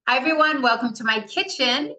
Hi, everyone. Welcome to my kitchen,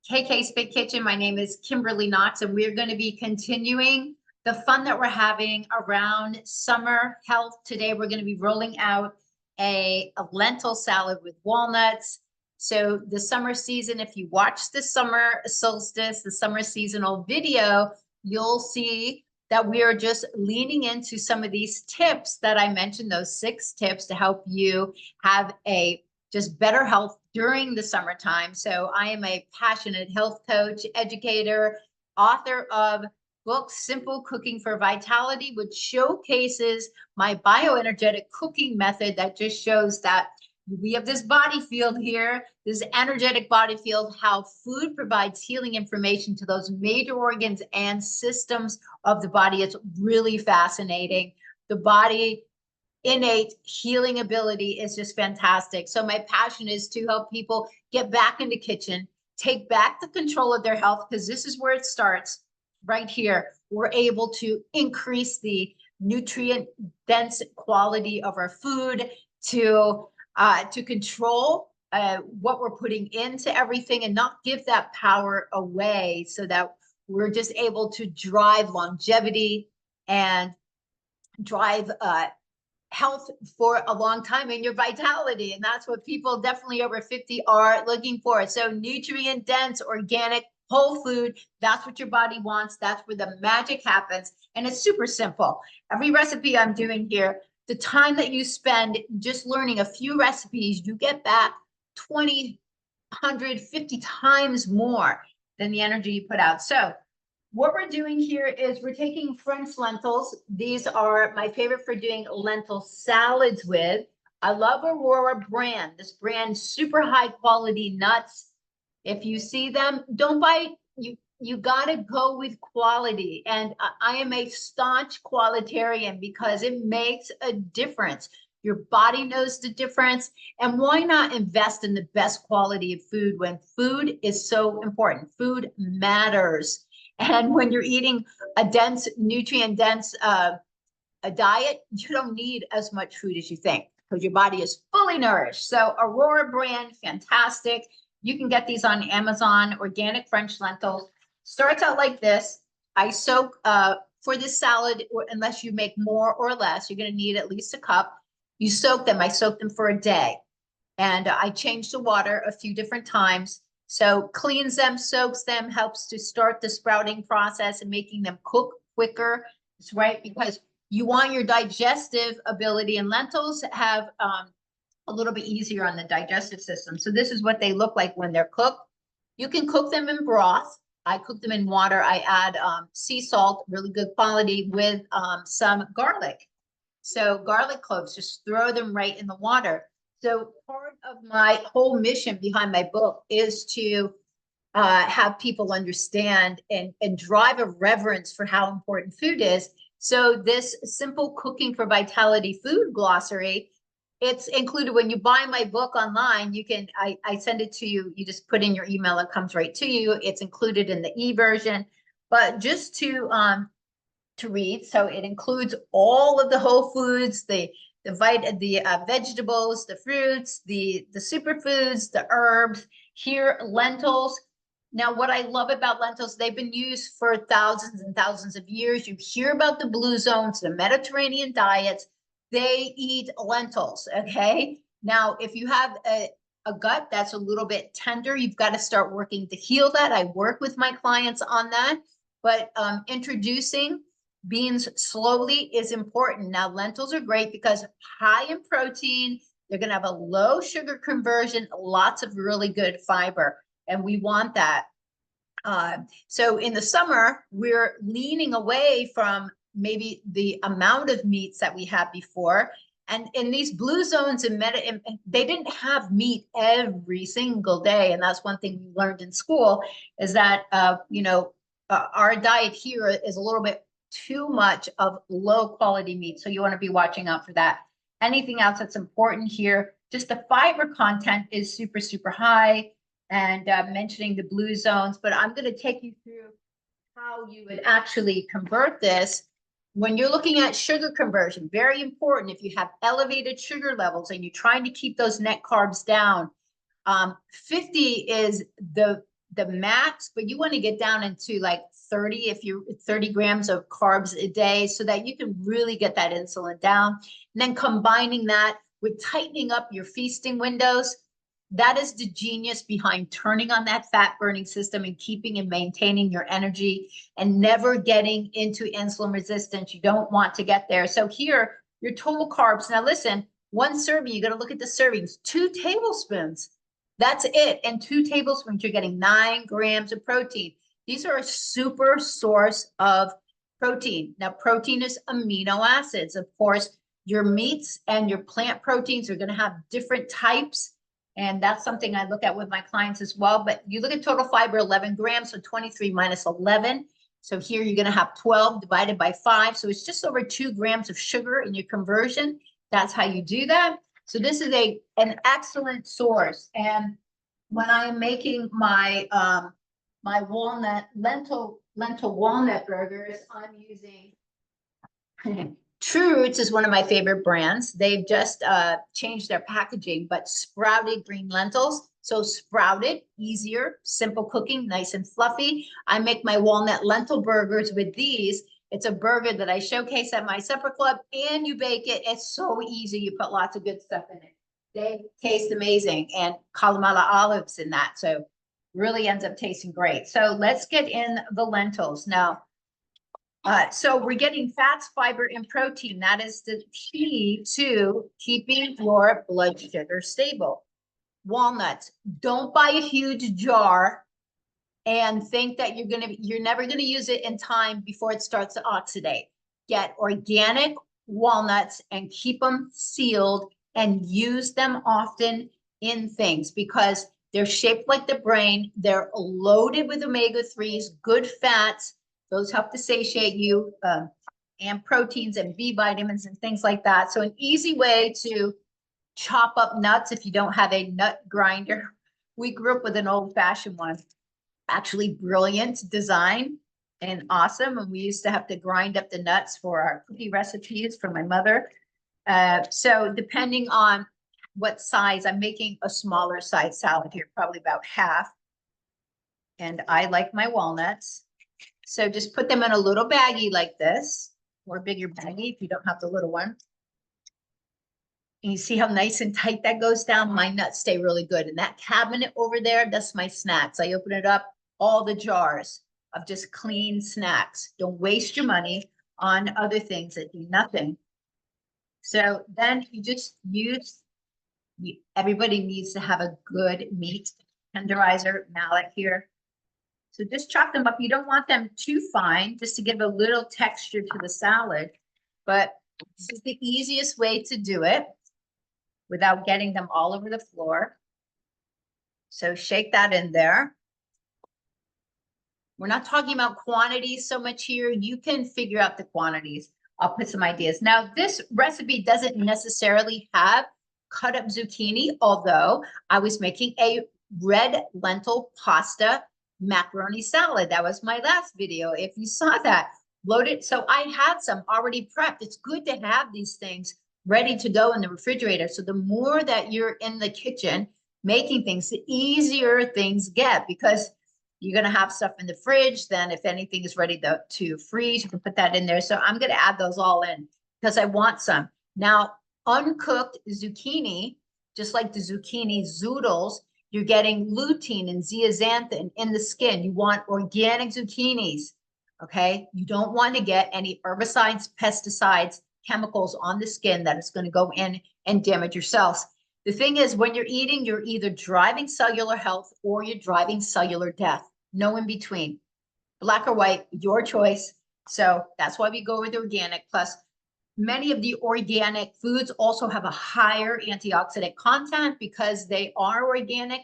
KK Spit Kitchen. My name is Kimberly Knox, and we're going to be continuing the fun that we're having around summer health. Today, we're going to be rolling out a lentil salad with walnuts. So the summer season, if you watch the summer solstice, the summer seasonal video, you'll see that we are just leaning into some of these tips that I mentioned, those 6 tips to help you have a just better health during the summertime. So I am a passionate health coach, educator, author of books, Simple Cooking for Vitality, which showcases my bioenergetic cooking method that just shows that we have this body field here, this energetic body field, how food provides healing information to those major organs and systems of the body. It's really fascinating. The body innate healing ability is just fantastic. So my passion is to help people get back in the kitchen, take back the control of their health, because this is where it starts right here. We're able to increase the nutrient dense quality of our food, to control what we're putting into everything and not give that power away, so that we're just able to drive longevity and drive health for a long time in your vitality. And that's what people definitely over 50 are looking for. So nutrient dense, organic, whole food, that's what your body wants. That's where the magic happens. And it's super simple. Every recipe I'm doing here, the time that you spend just learning a few recipes, you get back 20, 150 times more than the energy you put out. So what we're doing here is we're taking French lentils. These are my favorite for doing lentil salads with. I love Aurora brand. This brand, super high quality nuts. If you see them, don't buy, you gotta go with quality. And I am a staunch qualitarian because it makes a difference. Your body knows the difference. And why not invest in the best quality of food when food is so important? Food matters. And when you're eating a dense, nutrient dense a diet, you don't need as much food as you think, because your body is fully nourished. So Aurora brand, fantastic. You can get these on Amazon, organic French lentils. Starts out like this. I soak for this salad, unless you make more or less, you're going to need at least a cup. You soak them. I soak them for a day. And I change the water a few different times. So cleans them, soaks them, helps to start the sprouting process and making them cook quicker. It's right, because you want your digestive ability, and lentils have a little bit easier on the digestive system. So this is what they look like when they're cooked. You can cook them in broth. I cook them in water. I add sea salt, really good quality, with some garlic. So garlic cloves, just throw them right in the water. So part of my whole mission behind my book is to have people understand and drive a reverence for how important food is. So this Simple Cooking for Vitality food glossary, it's included when you buy my book online. You can, I send it to you. You just put in your email, it comes right to you. It's included in the e-version. But just to read, so it includes all of the whole foods, the vegetables, the fruits, the superfoods, the herbs. Here, lentils. Now, what I love about lentils, they've been used for thousands and thousands of years. You hear about the blue zones, the Mediterranean diets, they eat lentils, okay? Now, if you have a gut that's a little bit tender, you've got to start working to heal that. I work with my clients on that, but introducing beans slowly is important. Now, lentils are great because high in protein, they're going to have a low sugar conversion, lots of really good fiber, and we want that. So in the summer, we're leaning away from maybe the amount of meats that we had before. And in these blue zones they didn't have meat every single day. And that's one thing we learned in school, is that, our diet here is a little bit too much of low quality meat. So you want to be watching out for that. Anything else that's important here, just the fiber content is super, super high, and mentioning the blue zones, but I'm going to take you through how you would actually convert this. When you're looking at sugar conversion, very important. If you have elevated sugar levels and you're trying to keep those net carbs down, 50 is the max, but you want to get down into like 30 if you 30 grams of carbs a day so that you can really get that insulin down. And then combining that with tightening up your feasting windows, that is the genius behind turning on that fat burning system and keeping and maintaining your energy and never getting into insulin resistance. You don't want to get there. So here, your total carbs. Now listen, one serving, you got to look at the servings, 2 tablespoons. That's it. And 2 tablespoons, you're getting 9 grams of protein. These are a super source of protein. Now, protein is amino acids. Of course, your meats and your plant proteins are going to have different types. And that's something I look at with my clients as well. But you look at total fiber, 11 grams, so 23 minus 11. So here you're going to have 12 divided by 5. So it's just over 2 grams of sugar in your conversion. That's how you do that. So this is an excellent source. And when I am making my my lentil walnut burgers, I'm using True Roots is one of my favorite brands. They've just changed their packaging, but sprouted green lentils. So sprouted, easier, simple cooking, nice and fluffy. I make my walnut lentil burgers with these. It's a burger that I showcase at my supper club, and you bake it. It's so easy. You put lots of good stuff in it. They taste amazing, and Kalamata olives in that. So really ends up tasting great. So let's get in the lentils. Now, so we're getting fats, fiber, and protein. That is the key to keeping your blood sugar stable. Walnuts, don't buy a huge jar and think that you're never gonna use it in time before it starts to oxidate. Get organic walnuts and keep them sealed and use them often in things because they're shaped like the brain. They're loaded with omega-3s, good fats. Those help to satiate you, and proteins and B vitamins and things like that. So an easy way to chop up nuts if you don't have a nut grinder. We grew up with an old-fashioned one. Actually brilliant design and awesome. And we used to have to grind up the nuts for our cookie recipes for my mother. So depending on what size, I'm making a smaller size salad here, probably about half. And I like my walnuts. So just put them in a little baggie like this, or a bigger baggie if you don't have the little one. And you see how nice and tight that goes down? My nuts stay really good. And that cabinet over there, that's my snacks. I open it up, all the jars of just clean snacks. Don't waste your money on other things that do nothing. So then you just everybody needs to have a good meat tenderizer mallet here. So just chop them up. You don't want them too fine, just to give a little texture to the salad. But this is the easiest way to do it without getting them all over the floor. So shake that in there. We're not talking about quantities so much here. You can figure out the quantities. I'll put some ideas. Now, this recipe doesn't necessarily have cut up zucchini, although I was making a red lentil pasta macaroni salad. That was my last video. If you saw that, loaded. So I had some already prepped. It's good to have these things ready to go in the refrigerator. So the more that you're in the kitchen making things, the easier things get, because you're going to have stuff in the fridge. Then if anything is ready to freeze, you can put that in there. So I'm going to add those all in because I want some. Now, uncooked zucchini, just like the zucchini zoodles, you're getting lutein and zeaxanthin in the skin. You want organic zucchinis, okay? You don't want to get any herbicides, pesticides, chemicals on the skin that is going to go in and damage your cells. The thing is, when you're eating, you're either driving cellular health or you're driving cellular death. No in between. Black or white, your choice. So that's why we go with organic. Plus, many of the organic foods also have a higher antioxidant content because they are organic.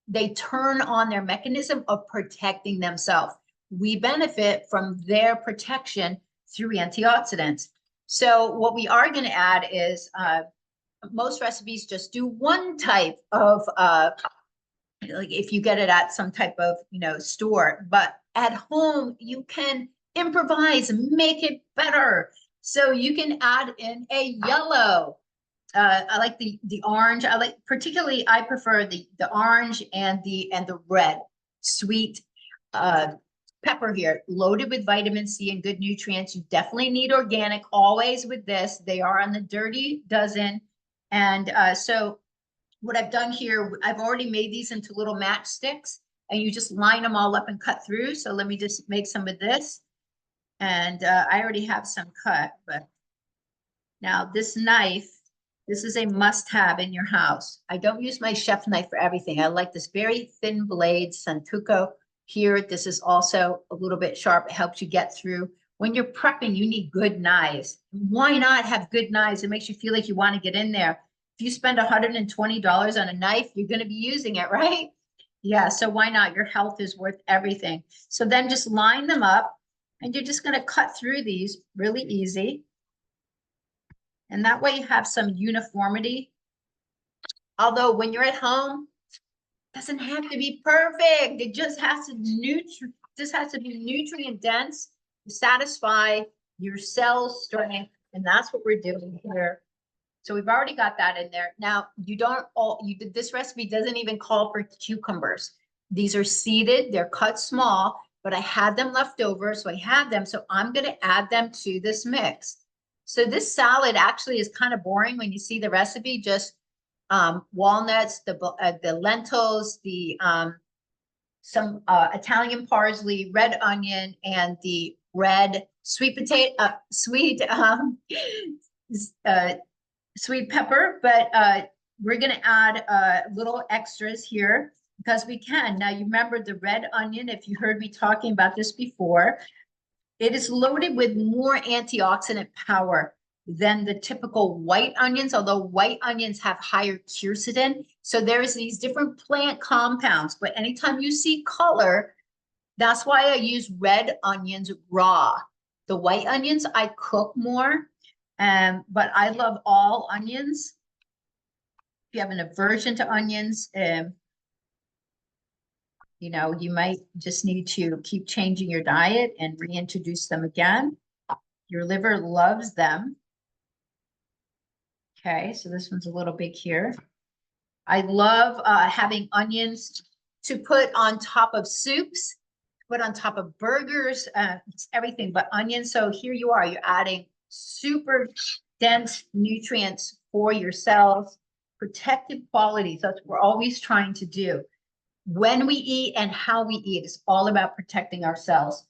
They turn on their mechanism of protecting themselves. We benefit from their protection through antioxidants. So what we are going to add is most recipes just do one type of like if you get it at some type of store, but at home you can improvise and make it better. So you can add in a yellow I like the orange. Particularly I prefer the orange and the red sweet pepper here, loaded with vitamin C and good nutrients. You definitely need organic always with this. They are on the dirty dozen. And so what I've done here, I've already made these into little matchsticks, and you just line them all up and cut through. So let me just make some of this. And I already have some cut, but now this knife, this is a must-have in your house. I don't use my chef knife for everything. I like this very thin blade, Santoku here. This is also a little bit sharp. It helps you get through. When you're prepping, you need good knives. Why not have good knives? It makes you feel like you want to get in there. If you spend $120 on a knife, you're going to be using it, right? Yeah, so why not? Your health is worth everything. So then just line them up, and you're just going to cut through these really easy. And that way you have some uniformity. Although when you're at home, it doesn't have to be perfect. It just has to be nutrient dense to satisfy your cell strength. And that's what we're doing here. So we've already got that in there. Now this recipe doesn't even call for cucumbers. These are seeded, they're cut small, but I had them left over. So I had them. So I'm going to add them to this mix. So this salad actually is kind of boring when you see the recipe, just walnuts, the lentils, some Italian parsley, red onion, and the red sweet potato, sweet pepper. But we're going to add little extras here because we can. Now you remember the red onion, if you heard me talking about this before, it is loaded with more antioxidant power than the typical white onions, although white onions have higher quercetin. So there's these different plant compounds, but anytime you see color, that's why I use red onions raw. The white onions I cook more, but I love all onions. If you have an aversion to onions, you might just need to keep changing your diet and reintroduce them again. Your liver loves them. Okay, so this one's a little big here. I love having onions to put on top of soups, put on top of burgers, it's everything but onions. So here you are, you're adding super dense nutrients for your cells, protective qualities. That's what we're always trying to do. When we eat and how we eat is all about protecting our cells.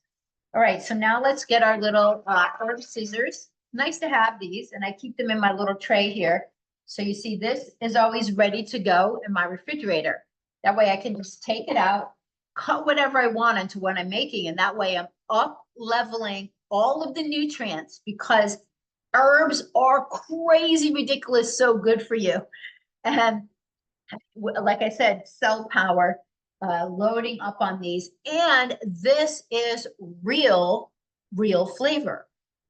All right, so now let's get our little herb scissors. Nice to have these, and I keep them in my little tray here. So you see, this is always ready to go in my refrigerator. That way I can just take it out, cut whatever I want into what I'm making, and that way I'm up leveling all of the nutrients, because herbs are crazy ridiculous, so good for you. And like I said, cell power, loading up on these. And this is real flavor,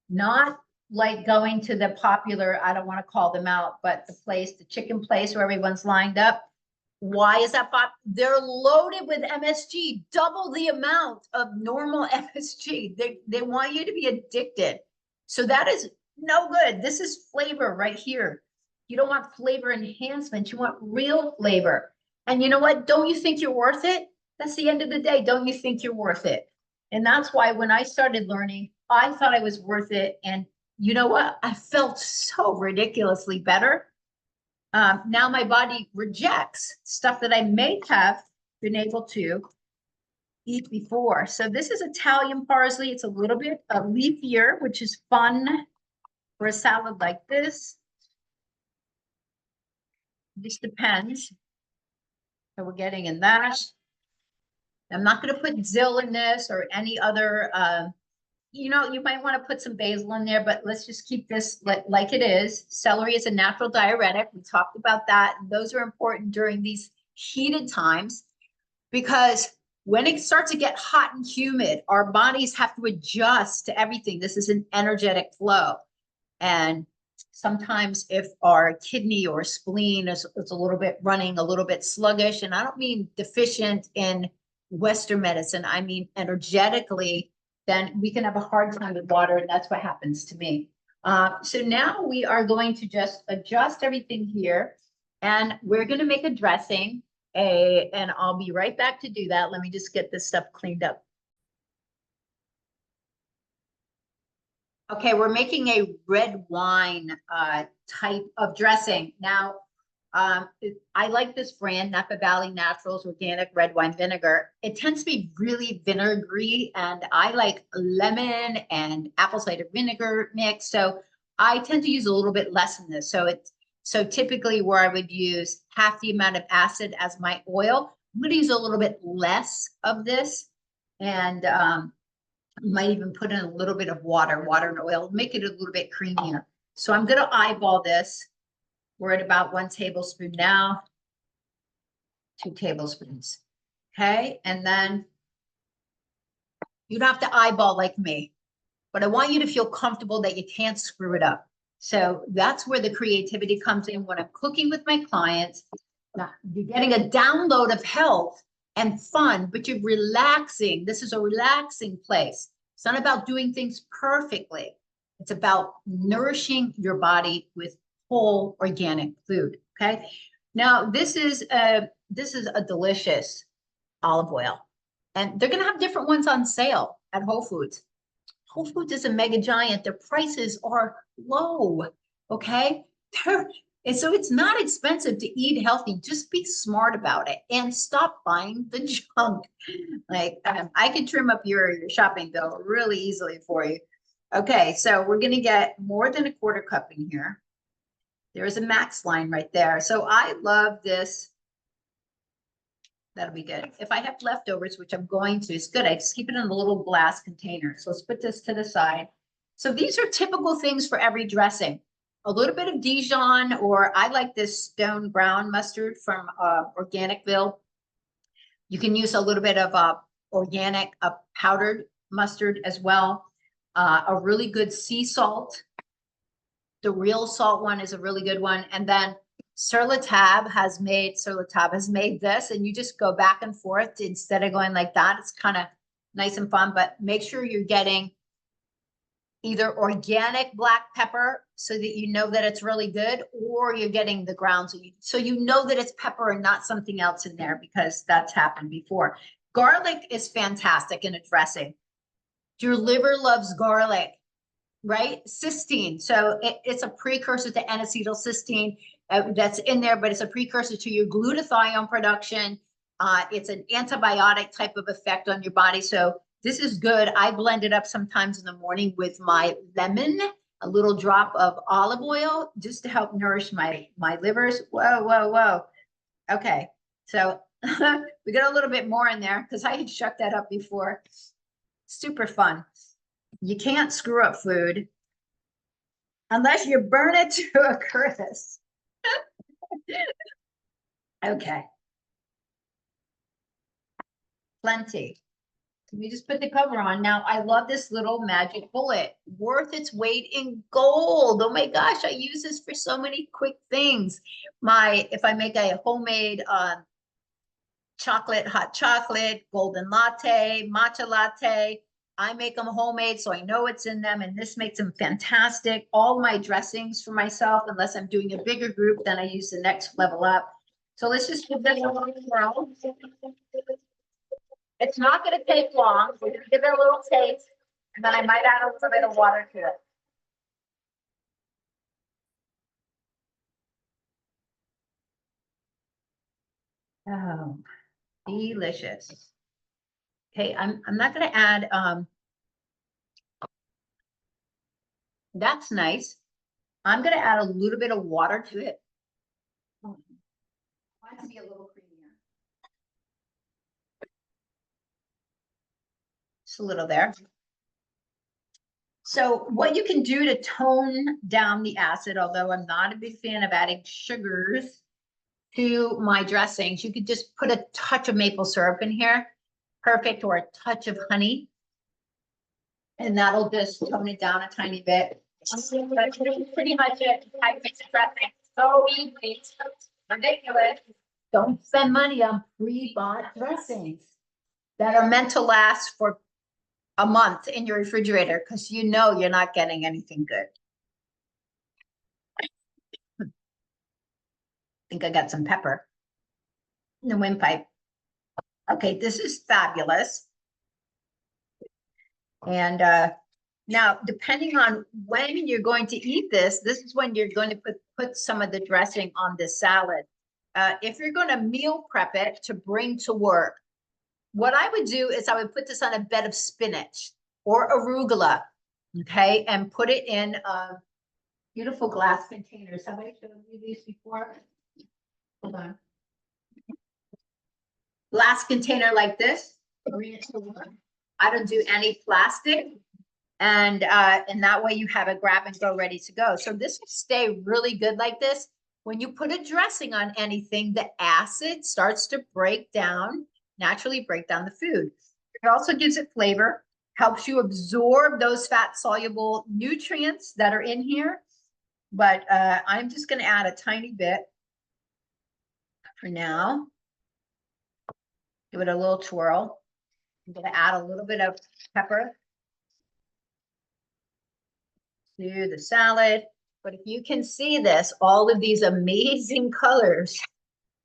not like going to the popular, I don't want to call them out, but the chicken place where everyone's lined up. Why is that pop? They're loaded with MSG, double the amount of normal MSG. They want you to be addicted. So that is no good. This is flavor right here. You don't want flavor enhancement. You want real flavor. And you know what? Don't you think you're worth it? That's the end of the day. Don't you think you're worth it? And that's why when I started learning, I thought I was worth it. And you know what? I felt so ridiculously better. Now my body rejects stuff that I may have been able to eat before. So this is Italian parsley. It's a little bit leafier, which is fun for a salad like this. This depends. So we're getting in that. I'm not going to put dill in this or any other, you might want to put some basil in there, but let's just keep this like it is. Celery is a natural diuretic. We talked about that. Those are important during these heated times, because when it starts to get hot and humid, our bodies have to adjust to everything. This is an energetic flow. And sometimes if our kidney or spleen is a little bit running a little bit sluggish, and I don't mean deficient in Western medicine, I mean energetically, then we can have a hard time with water, and that's what happens to me. So now we are going to just adjust everything here, and we're going to make a dressing. And I'll be right back to do that. Let me just get this stuff cleaned up. Okay, we're making a red wine type of dressing. Now, I like this brand, Napa Valley Naturals Organic Red Wine Vinegar. It tends to be really vinegary, and I like lemon and apple cider vinegar mix. So I tend to use a little bit less in this. So typically where I would use half the amount of acid as my oil, I'm going to use a little bit less of this, and might even put in a little bit of water and oil, make it a little bit creamier. So I'm going to eyeball this. We're at about 1 tablespoon now, 2 tablespoons. Okay, and then you don't have to eyeball like me, but I want you to feel comfortable that you can't screw it up. So that's where the creativity comes in when I'm cooking with my clients. Now, you're getting a download of health and fun, but you're relaxing. This is a relaxing place. It's not about doing things perfectly. It's about nourishing your body with whole organic food. Okay. Now this is a delicious olive oil, and they're going to have different ones on sale at Whole Foods. Whole Foods is a mega giant. Their prices are low. Okay. And so it's not expensive to eat healthy. Just be smart about it and stop buying the junk. Like I can trim up your shopping bill really easily for you. Okay, so we're going to get more than 1/4 cup in here. There's a max line right there. So I love this. That'll be good. If I have leftovers, which I'm going to, it's good. I just keep it in a little glass container. So let's put this to the side. So these are typical things for every dressing. A little bit of Dijon, or I like this stone brown mustard from Organicville. You can use a little bit of organic powdered mustard as well. A really good sea salt. The real salt one is a really good one. And then Sur La Table has made this, and you just go back and forth instead of going like that. It's kind of nice and fun, but make sure you're getting either organic black pepper so that you know that it's really good, or you're getting the ground so you know that it's pepper and not something else in there, because that's happened before. Garlic is fantastic in a dressing. Your liver loves garlic, right? Cysteine. So it's a precursor to N-acetylcysteine that's in there, but it's a precursor to your glutathione production. It's an antibiotic type of effect on your body. So this is good. I blend it up sometimes in the morning with my lemon, a little drop of olive oil, just to help nourish my livers. Whoa, whoa, whoa. Okay. So we got a little bit more in there because I had shucked that up before. Super fun. You can't screw up food unless you burn it to a crisp. Okay. Plenty. Let me just put the cover on. Now, I love this little magic bullet. Worth its weight in gold. Oh my gosh, I use this for so many quick things. If I make a homemade hot chocolate, golden latte, matcha latte, I make them homemade, so I know it's in them, and this makes them fantastic. All my dressings for myself, unless I'm doing a bigger group, then I use the next level up. So let's just give this a little whirl. It's not going to take long. We're going to give it a little taste, and then I might add a little bit of water to it. Oh, delicious. Okay, I'm not going to add, that's nice. I'm going to add a little bit of water to it. I want it to be a little creamier. Just a little there. So what you can do to tone down the acid, although I'm not a big fan of adding sugars to my dressings, you could just put a touch of maple syrup in here. Perfect. Or a touch of honey. And that'll just tone it down a tiny bit. That's pretty much it. I fix a dressing so easy. It's ridiculous. Don't spend money on pre-bought dressings that are meant to last for a month in your refrigerator, because you know you're not getting anything good. think I got some pepper in the windpipe. Okay, this is fabulous. And now, depending on when you're going to eat this, this is when you're going to put some of the dressing on this salad. If you're going to meal prep it to bring to work, what I would do is I would put this on a bed of spinach or arugula, okay, and put it in beautiful glass containers. Have I shown you these before? Hold on. Glass container like this. Bring it to work. I don't do any plastic. And that way you have a grab and go ready to go. So this will stay really good like this. When you put a dressing on anything, the acid starts to break down, naturally break down the food. It also gives it flavor, helps you absorb those fat soluble nutrients that are in here. But I'm just going to add a tiny bit for now. Give it a little twirl. I'm going to add a little bit of pepper to the salad. But if you can see this, all of these amazing colors,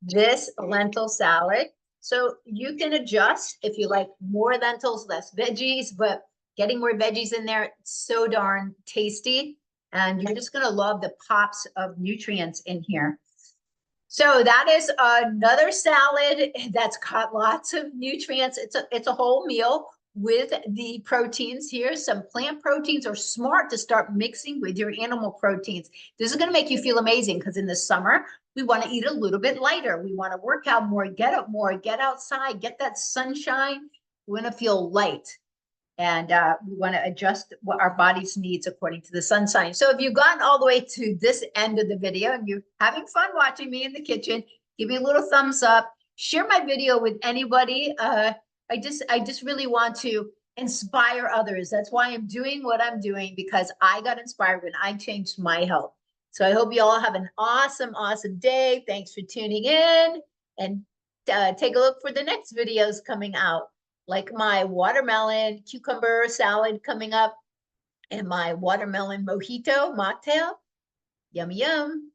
this lentil salad. So you can adjust if you like more lentils, less veggies, but getting more veggies in there, it's so darn tasty. And you're just going to love the pops of nutrients in here. So that is another salad that's got lots of nutrients. It's a whole meal with the proteins here. Some plant proteins are smart to start mixing with your animal proteins. This is going to make you feel amazing because in the summer, we want to eat a little bit lighter. We want to work out more, get up more, get outside, get that sunshine. We want to feel light. And we want to adjust what our body's needs according to the sun sign. So if you've gotten all the way to this end of the video and you're having fun watching me in the kitchen, give me a little thumbs up, share my video with anybody. I just really want to inspire others. That's why I'm doing what I'm doing, because I got inspired when I changed my health. So I hope you all have an awesome, awesome day. Thanks for tuning in, and take a look for the next videos coming out, like my watermelon cucumber salad coming up and my watermelon mojito mocktail. Yum, yum.